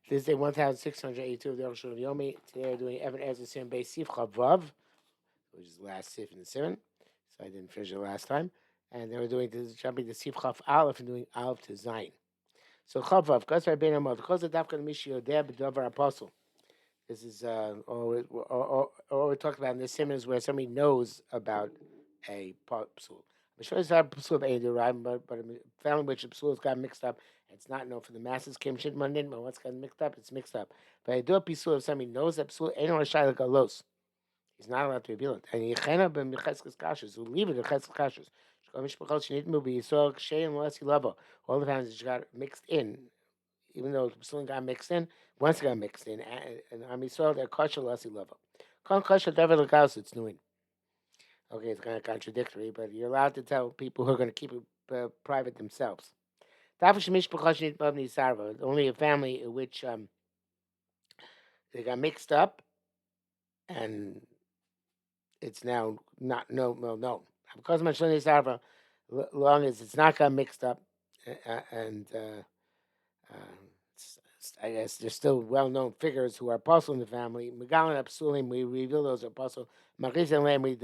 This is day 1682 of the Arukh HaShulchan Yomi. Today we're doing Evan Ezra Sim Beis Sif Chavav, which is the last Sif in the Simon. So I didn't finish it last time. And then we're doing jumping the Sif Chav Aleph and doing Aleph to Zayin. So Chavav, because I've been a mother, because the Dafka Mishi Yodeh B'Dover Apostle. This is all we're talking about in this Simon is where somebody knows about a psul. I'm sure it's not a psul of Eidur, but a family in which a psul has got mixed up. It's not known for the masses. Kim Shit Mandin, but what's got mixed up, it's mixed up. But I do a psul if somebody knows that psul ain't on a shayla galos. He's not allowed to reveal it. And Yechena ben Mecheskes Kashas, who leave it in Cheskes Kashas. All the families got mixed in, even though the psulim got mixed in, once it got mixed in, and Am Yisrael, they're kosher lasi level. Kon kosher dever legaus, it's doing. Okay, it's kind of contradictory, but you're allowed to tell people who are going to keep it private themselves. Only a family in which they got mixed up, and it's now not well known. Because Mashon Sarva, long as it's not got mixed up, and I guess they're still well-known figures who are apostle in the family. Megalan Apsulim, we reveal those apostle. Maris and Lam, we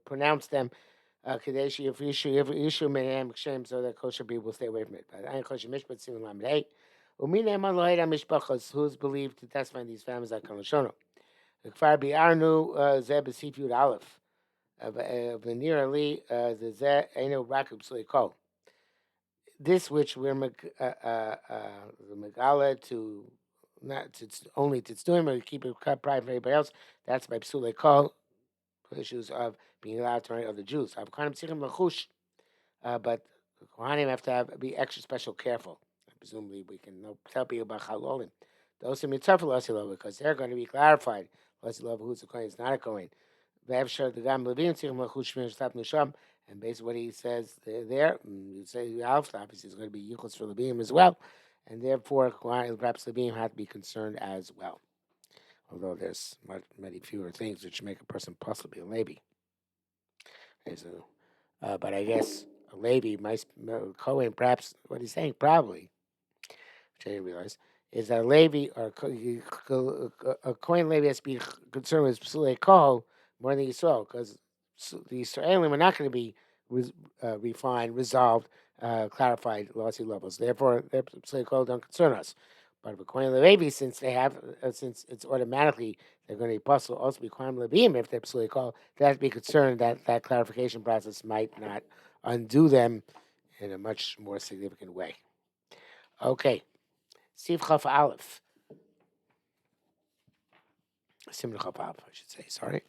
pronounce them. Kadeshi, if issue menem shem, so that kosher people will stay away from it. But I kosher mishpat simin lamdei. Umine maloid mishpachos, who's believed to testify in these families like Kaloshono. The kfar biarnu zeb sifyud aleph. Venir ali the zeh eno rakub sulikol. This which we're the megala to not to only to doing, but keep it cut private for everybody else. That's by psule call issues of being allowed to write other Jews. I've kind of seen lachush, but the Kohanim have to be extra special careful. Presumably, we can tell people about chalolim. Those are mitzvah lasilov because they're going to be clarified. Lasilov, who's a Kohen, is not a Kohen. The gam levim tzichem lachush stop nusham. And basically, what he says there, you say Alf, obviously, is going to be Yichus for Labim as well. And therefore, perhaps Labim have to be concerned as well. Although there's many fewer things which make a person possibly a Levi. But I guess a Levi, Cohen, perhaps, what he's saying, probably, which I didn't realize, is that a Levi or a Cohen Levi has to be concerned with Psulei Kohol more than Yisrael, because the Israelim are not going to be refined, resolved, clarified lossy levels. Therefore, their Psulei Kohol don't concern us. But for Kohen Levi, since they have, since it's automatically they're going to be possible also be Kohen Levim if they're Psulei Kohol, they have to be concerned that that clarification process might not undo them in a much more significant way. Okay. Sif Chaf Aleph. Simon Chaf Aleph, I should say. Sorry.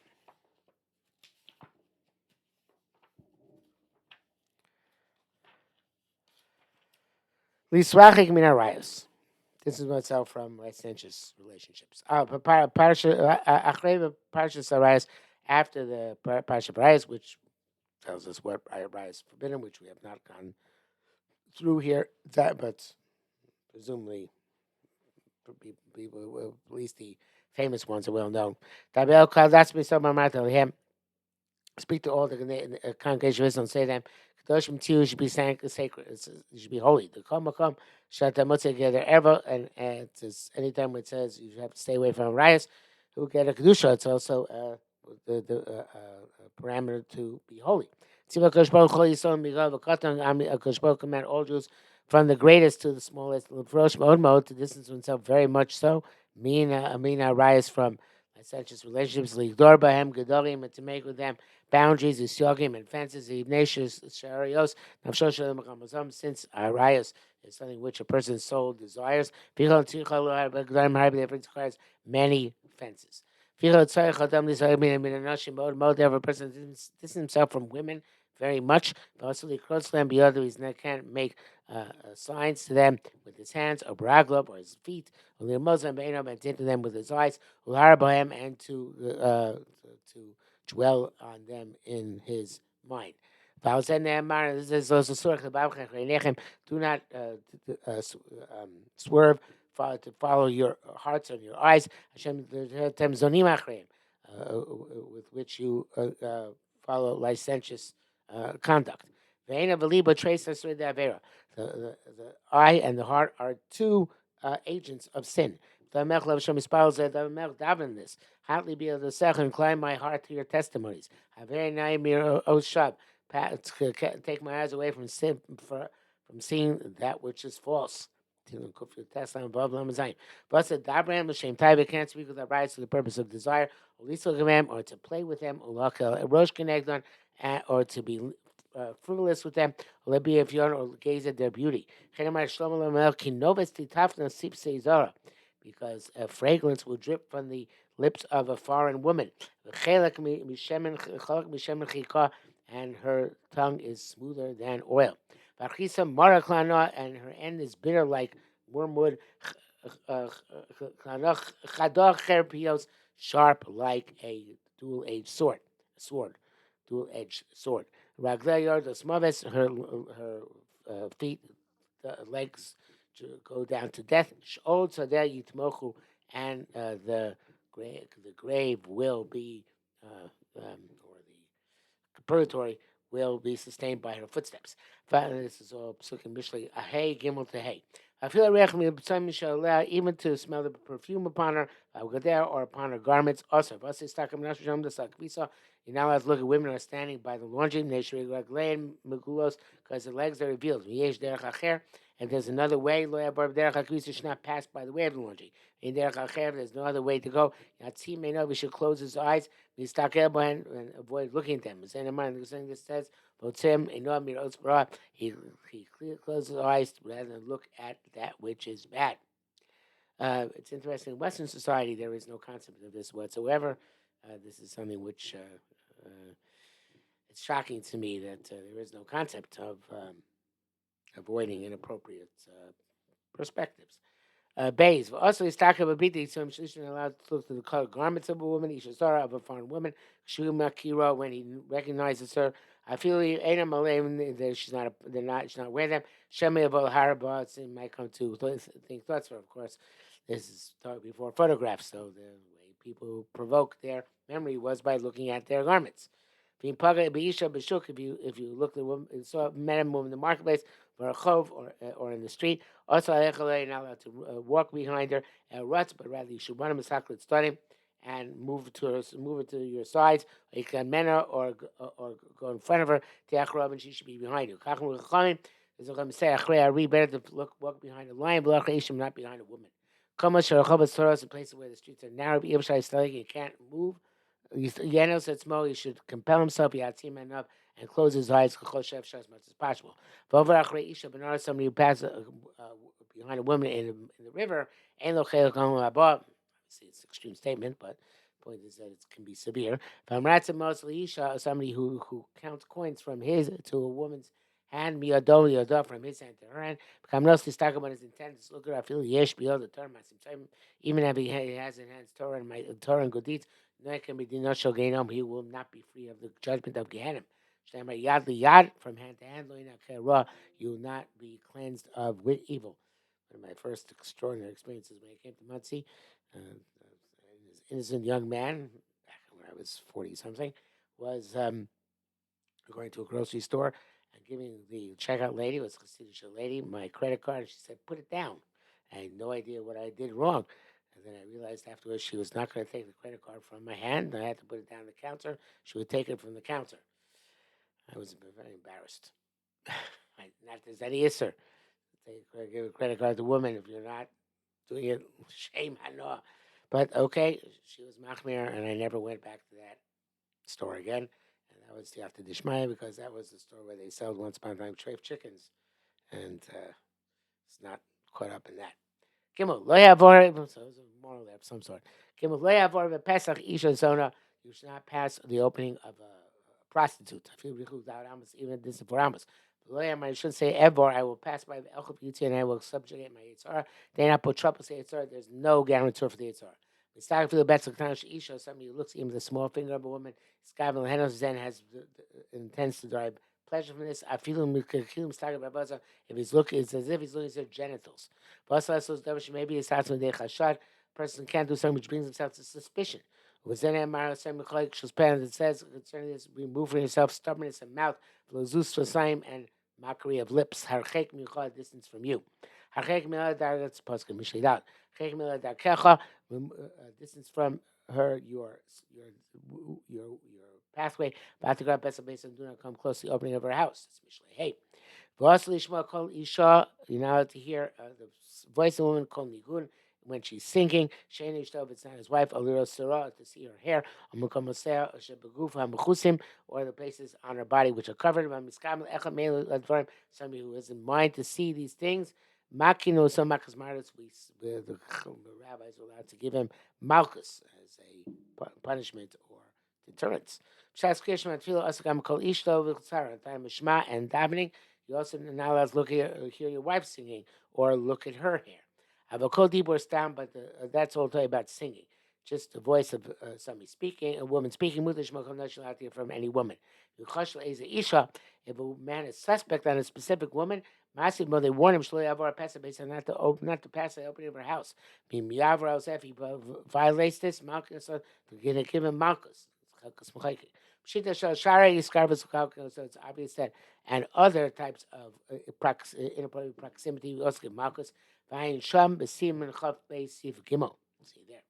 Lisrachik min arayos. This is what's out from licentious relationships. Parasha Arayos after the Parasha Arayos, which tells us what Arayos is forbidden, which we have not gone through here. But presumably, people, at least the famous ones are well known. Speak to all the congregation of Israel and say to them, Kadoshim Tziyu should be sacred, you should be holy. The Kol Makom Shatamot together ever, and it says anytime it says you have to stay away from Rayas, who get a Kedusha, it's also the parameter to be holy. Kosh Baruch command all Jews from the greatest to the smallest, to distance himself very much so. Mina Rayas from licentious relationships, Ligdor Bahem Gedolim, and to make with them boundaries, Isyogim, and fences, Ignatius, Sharios, since Arias is something which a person's soul desires, therefore it requires many fences. Therefore, a person distances himself from women very much, but also the close them beyond he can't make signs to them with his hands, or braglop, or his feet, or the Muslim and to them with his eyes, and to dwell on them in his mind. This is also do not swerve to follow your hearts and your eyes, with which you follow licentious conduct. The eye and the heart are two agents of sin. Daven this. Hotly be able to sech and incline my heart to your testimonies. Very nigh O Shab. Take my eyes away from sin, from seeing that which is false. But said Dabraham L'Shem Taiva can't speak with our brides for the purpose of desire, or to play with them, or to be frivolous with them, or gaze at their beauty. Because a fragrance will drip from the lips of a foreign woman. And her tongue is smoother than oil. And her end is bitter like wormwood. Sharp like a dual-edged sword. Sword, dual-edged sword. Her feet, legs to go down to death. And the grave will be, or the purgatory will be sustained by her footsteps. This is all Psukim Mishlei Ahei Gimel Tehei. I feel even to smell the perfume upon her, or upon her garments. Also, you're not allowed to look at women who are standing by the laundry, because the legs are revealed. And there's another way, should not pass by the way of the laundry. There's no other way to go. We should close his eyes and avoid looking at them. The saying this says, he closes his eyes rather than look at that which is bad. It's interesting. In Western society, there is no concept of this whatsoever. This is something which it's shocking to me that there is no concept of avoiding inappropriate perspectives. Bays. Also, he's talking about beating, so I'm allowed to look to the color garments of a woman, Ishasara of a foreign woman, Shumakira when he recognizes her. I feel that she's not wearing them. Shemi of Haraba, it might come to think thoughts for, of course. This is before photographs, so the way people provoke their memory was by looking at their garments. If you look at a woman, saw met a woman in the marketplace, or in the street, also you're not allowed to walk behind her ruts, but rather you should run him a study and move it to your sides. Or you can men her or go in front of her, and she should be behind you. Is going to say, better to walk behind a lion, not behind a woman. In places where the streets are narrow, you can't move. Yanos said Mo, he should compel himself, enough, and close his eyes as much as possible. Somebody who passes behind a woman in the river, obviously it's an extreme statement, but the point is that it can be severe. Somebody who counts coins from his to a woman's hand, from his hand to her hand. Talk about his intent. Look at I feel yesh beyond the term. Even if he has in hands Torah and good deeds, he will not be free of the judgment of Gehenna. Yad liyad, from hand to hand, you will not be cleansed of with evil. One of my first extraordinary experiences when I came to Monsey, an innocent young man, back when I was 40 something, was going to a grocery store and giving the checkout lady, was a Hasidic lady, my credit card, and she said, "Put it down." I had no idea what I did wrong. And then I realized afterwards she was not going to take the credit card from my hand. I had to put it down the counter. She would take it from the counter. I was very embarrassed. Not there's any issur. Give a credit card to a woman if you're not doing it. Shame, I know. But okay, she was machmir, and I never went back to that store again. And that was the after Dishmaya, because that was the store where they sold once upon a time treif chickens. And it's not caught up in that. Gimel lo yavor. So it was a moral there of some sort. Gimel lo yavor Pesach isha zona. You should not pass the opening of a prostitute. I feel without amos, even this is for amos. I should say ever. I will pass by the elchop yuti and I will subjugate my yitzhar. They not put trouble to yitzhar. There's no guarantor for the yitzhar. It's not for the best of the isha. Somebody who looks even the small finger of a woman. Skavel henos zen has intends to derive pleasure from this. I feel him talking about if he's looking, it's as if he's looking at their genitals. Maybe it's not something chashad. Person can't do something which brings himself to suspicion. It says concerning this, remove from yourself stubbornness of mouth, and mockery of lips, distance from you. Harchek Mila Dar, that's Poskim Mishlidat. Harchek Mila Dar Kecha, distance from her, your pathway. Batigra Besa Besa, do not come close to the opening of her house. It's Mishlei. Hey. V'as lishma kol isha, you're now to hear the voice of a woman called nigun when she's singing. Shein ishtov, it's not his wife. Alira sarah, to see her hair. Amukamosea shebeguf hamechusim, or the places on her body which are covered. V'miskam echad meilu ladvarim, somebody who is in mind to see these things. Makino some makas maris, the rabbis are allowed to give him malchus as a punishment or deterrence. Pshas kriyashma tefillah asakam kol ishto v'chtzara, time of shema and davening. You also not allowed to hear your wife singing or look at her hair. I have a cold deep voice down, but that's all I'll tell you about singing. Just the voice of somebody speaking, a woman speaking. Mutlish makom not allowed to hear from any woman. If a man is suspect on a specific woman, massive, they warn him not to pass the opening of her house. If he violates this, Malchus, they're going to give him Malchus. So it's obvious that, and other types of inappropriate proximity, we also get Malchus. Vayin Sham, Besim, and Chav, Beis, Sif, Gimel. See there.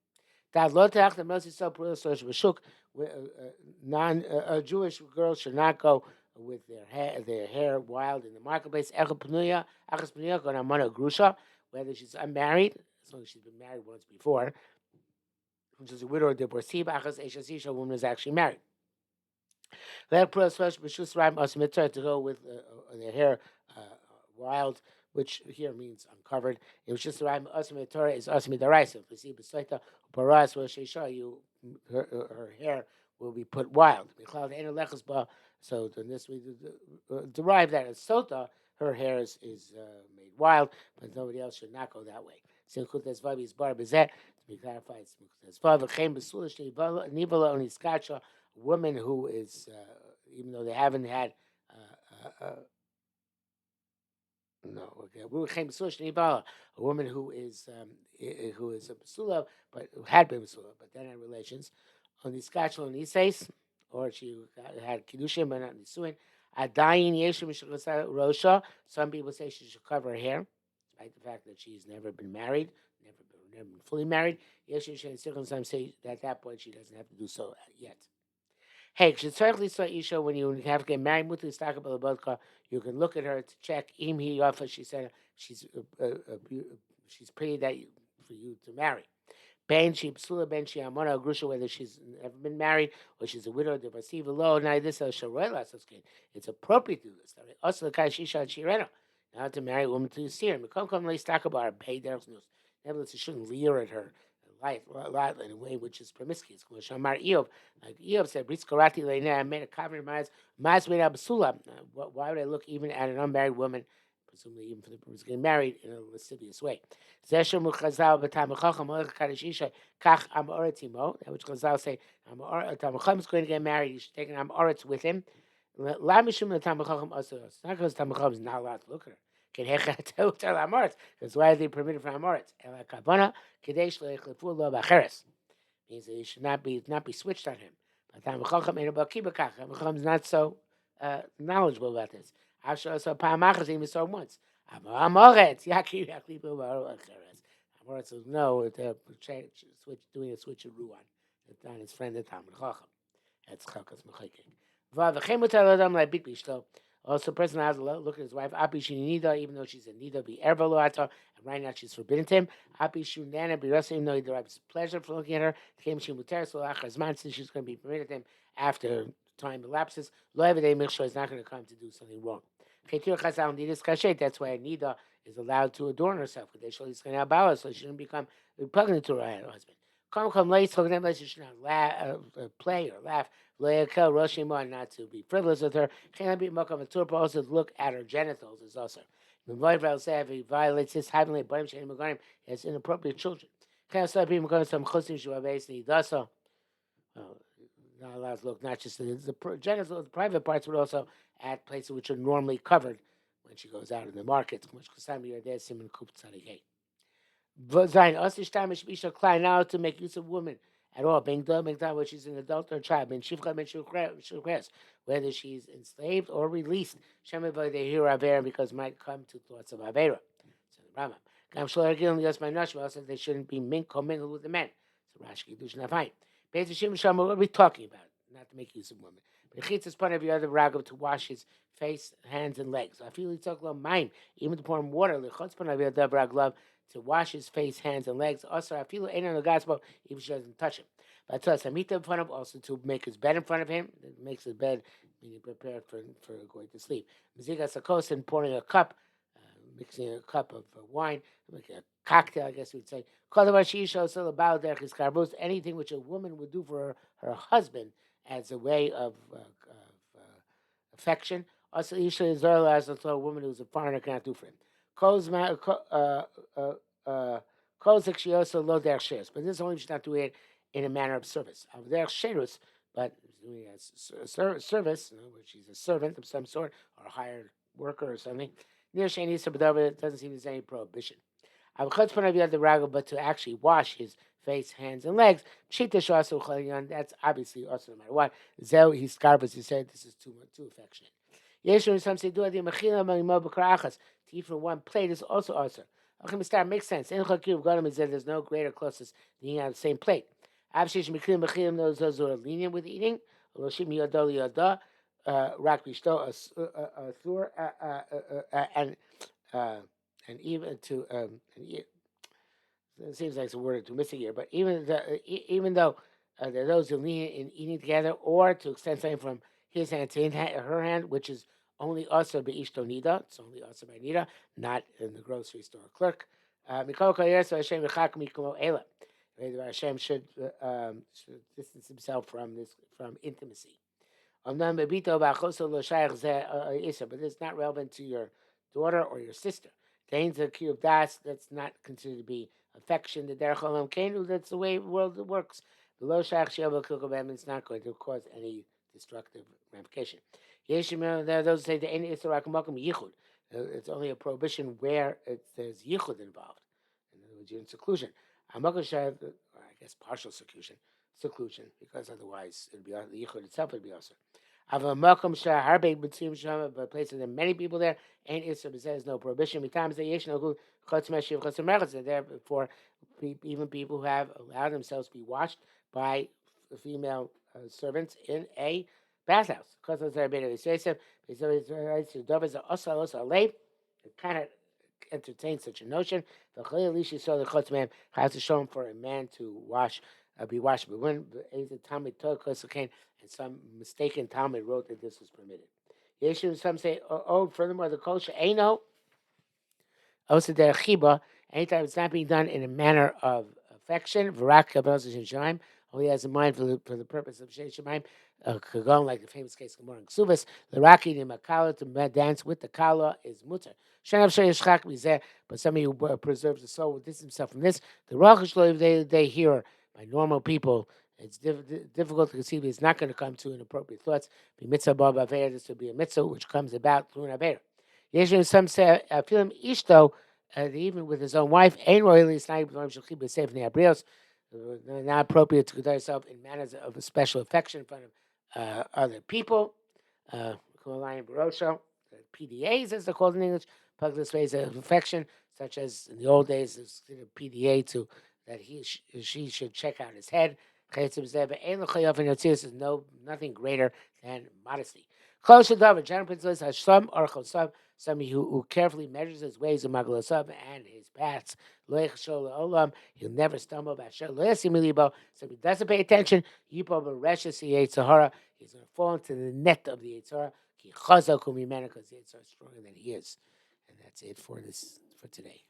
That Lotach, the Moses so Bashuk, Jewish girls should not go with their hair wild in the marketplace. Echel Pnuya, Achas Pnuya, Gonamana Grusha, whether she's unmarried, as long as she's been married once before, which is a widow or divorcee, Achas Eshasisha, a woman is actually married. Let to go with their hair wild, which here means uncovered. It was just right. Torah is asmidaraisa. If you see besoita paras you her hair will be put wild. So then this we derive that as sota, her hair is made wild, but nobody else should not go that way. Sinkutas vav is bar bezet. To be clarified, sinkutas vav v'chein besulish nivala only skacha. Woman who is, even though they haven't had, no, okay, a woman who is a basula, but who had been basula, but then had relations, on the skachel and ises, or she had kiddushin but not nisuin. Adayin yeshim rosha. Some people say she should cover her hair, despite the fact that she's never been married, never been fully married. Yeshim some say that at that point she doesn't have to do so yet. Hey, Isha, when you have to get married, you can look at her to check. She said she's pretty for you to marry. Grusha, whether she's never been married or she's a widow, divorcee, below. Now this is it's appropriate to do this. Also, the Shisha and Shirena. Now to marry a woman to see her. Let's talk about her pay news. Nevertheless, you shouldn't leer at her life in a way which is promiscuous. Like Eob said, I made a covenant why would I look even at an unmarried woman, presumably even for the person getting married, in a lascivious way? Which Chazal say, Tamacham is going to get married, you should take an Amoritz with him. It's not because Tamacham is not allowed to look at her. Because why are they permitted for Amoritz? Means that he should not be switched on him. But Tamacham is not so knowledgeable about this. After so Pamachas even saw once. Amoritz, Amoritz says no, doing a switcheroo on his friend the Talmud Chacham. That's Chakas Mechaike. Also, a person has to look at his wife. Api Nida, even though she's a Nida, be Ervaloata, and right now she's forbidden to him. Api Shunana, be Rasa, even though he derives pleasure from looking at her. Came Shimuter, so Achazman, since she's going to be permitted to him after time elapses. Lo Everyday Michshah is not going to come to do something wrong. That's why Nida is allowed to adorn herself. He's going to have balance, so she shouldn't become repugnant to her husband. She should not play or laugh. Not to be frivolous with her. Also to look at her genitals is also. If he violates this, he has inappropriate children. Not allowed to look not just at the genital, the private parts, but also at places which are normally covered when she goes out in the market. Now to make use of women at all, whether she's an adult or a child, whether she's enslaved or released, because it might come to thoughts of Avera. So Rambam. Gam shlo ergilin lios my nashim also they shouldn't be commingled with the men. So Rashi Kedushin Avayin. Beis Hashim Shama, what are we talking about? Not to make use of women. But Chitzas part of the other ragav to wash his face, hands, and legs. I feel he took a mime, even to pour him water. Lechutz part of the other ragav to wash his face, hands, and legs. Also, I feel ain't on the gospel even if she doesn't touch him. But to us, Amita in front of also to make his bed in front of him. It makes his bed meaning prepared for going to sleep. Mizigas Sakosin pouring a cup, mixing a cup of wine, making a cocktail, I guess we'd say. Anything which a woman would do for her husband as a way of affection. Also, Isha is as a woman who's a foreigner cannot do for him. Kozik she also lo der shares, but this only she's not doing it in a manner of service. Of der shares, but doing it as service, which she's a servant of some sort or a hired worker or something. Near Shani Sabadova, it doesn't seem there's any prohibition. But to actually wash his face, hands, and legs, that's obviously also no matter what. Zeo, he's garbage, he said this is too affectionate. Yeshua, some say, to eat from one plate is also awesome. Okay, makes sense. There's no greater closeness than eating on the same plate. Those who are lenient with eating, uh, and even to it seems like it's a word or two missing here, but even though there are those who lean in eating together, or to extend something from his hand to her hand, which is only also by ishtonida, it's only also by nida, not in the grocery store clerk. Hashem should distance himself from intimacy. But it's not relevant to your daughter or your sister. That's not considered to be affection. That's the way the world works. It's not going to cause any destructive ramification. There are those who say it's only a prohibition where there's yichud involved. In other words, you're in seclusion. I guess partial seclusion, because otherwise it'd be the yichud itself would be also. But places there many people there, ain't Isra says no prohibition. Therefore, even people who have allowed themselves to be washed by female servants in a bathhouse. It kind of entertains such a notion. Has to show him for a man to be washed. But when Talmud and some mistaken Talmud wrote that this was permitted. Yeshu, some say, furthermore, the kosher Eino, also der chiba, anytime it's not being done in a manner of affection, V'rak kabbalas Shemaim, only has in mind for the purpose of Shemaim, Kagon, like the famous case of Gemara Ksubas, the Raki in Makala to dance with the Kala is mutter. But somebody who preserves the soul will distance himself from this. The Roch they hear by normal people. It's difficult to conceive he's not going to come to inappropriate thoughts. Be mitzvah bar b'aveir, this would be a mitzvah which comes about through an aveir. Yeshu, some say, film ishto, even with his own wife, ain't royally safe in the abrios, not appropriate to conduct yourself in manners of a special affection in front of other people. Barosho, PDAs as they're called in English, public displays of affection, such as in the old days, there's a PDA to that she should check out his head. Is nothing greater than modesty. General principle is somebody who carefully measures his ways of magalosav and his paths. He'll never stumble. Somebody doesn't pay attention. He's going to fall into the net of the Yitzhara because the Yitzhara is stronger than he is. And that's it for today.